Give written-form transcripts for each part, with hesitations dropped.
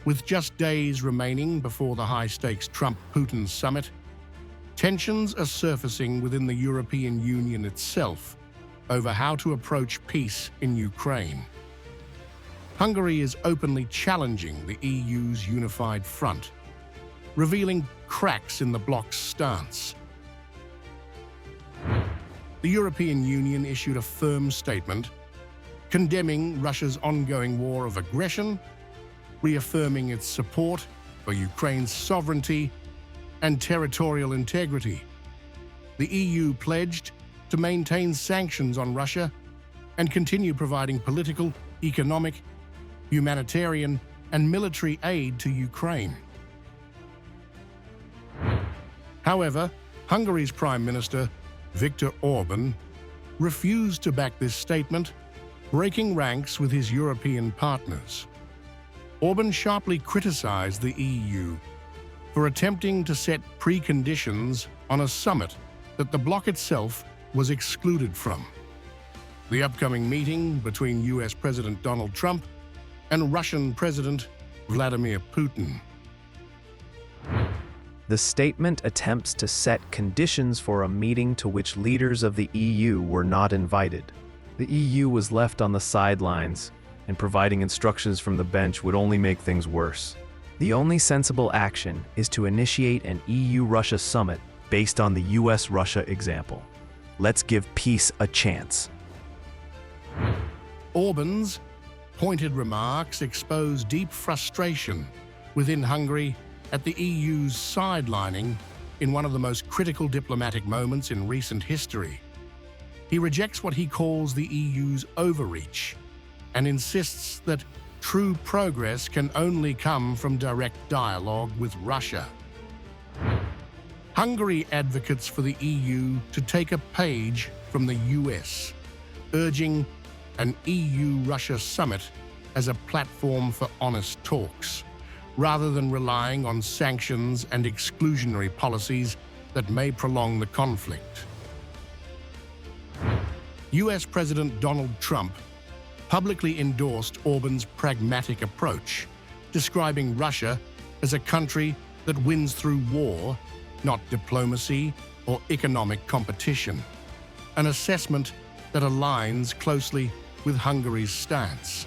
With just days remaining before the high-stakes Trump-Putin summit, tensions are surfacing within the European Union itself over how to approach peace in Ukraine. Hungary is openly challenging the EU's unified front, revealing cracks in the bloc's stance. The European Union issued a firm statement condemning Russia's ongoing war of aggression, reaffirming its support for Ukraine's sovereignty and territorial integrity. The EU pledged to maintain sanctions on Russia and continue providing political, economic, humanitarian, and military aid to Ukraine. However, Hungary's Prime Minister Viktor Orban refused to back this statement, breaking ranks with his European partners. Orban sharply criticized the EU for attempting to set preconditions on a summit that the bloc itself was excluded from. The upcoming meeting between US President Donald Trump and Russian President Vladimir Putin. The statement attempts to set conditions for a meeting to which leaders of the EU were not invited. The EU was left on the sidelines, and providing instructions from the bench would only make things worse. The only sensible action is to initiate an EU-Russia summit based on the US-Russia example. Let's give peace a chance. Orban's pointed remarks expose deep frustration within Hungary at the EU's sidelining in one of the most critical diplomatic moments in recent history. He rejects what he calls the EU's overreach and insists that true progress can only come from direct dialogue with Russia. Hungary advocates for the EU to take a page from the US, urging an EU-Russia summit as a platform for honest talks, rather than relying on sanctions and exclusionary policies that may prolong the conflict. US President Donald Trump publicly endorsed Orban's pragmatic approach, describing Russia as a country that wins through war, not diplomacy or economic competition, an assessment that aligns closely with Hungary's stance.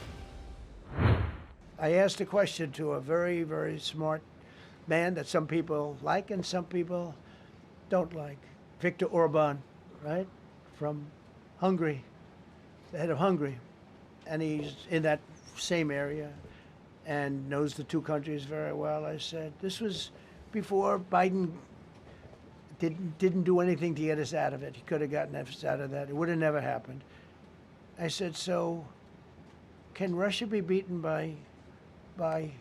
I asked a question to a very, very smart man that some people like and some people don't like. Viktor Orban, right? From Hungary, the head of Hungary. And he's in that same area and knows the two countries very well. I said, this was before Biden didn't do anything to get us out of it. He could have gotten us out of that. It would have never happened. I said, so can Russia be beaten by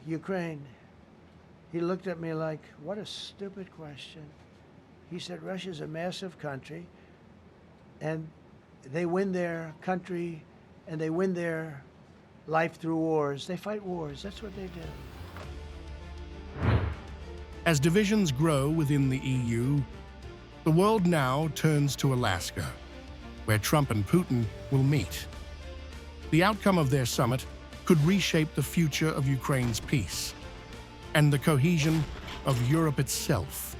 Ukraine? He looked at me like, what a stupid question. He said, Russia's a massive country, and they win their country, and they win their life through wars. They fight wars. That's what they do. As divisions grow within the EU, the world now turns to Alaska, where Trump and Putin will meet. The outcome of their summit could reshape the future of Ukraine's peace and the cohesion of Europe itself.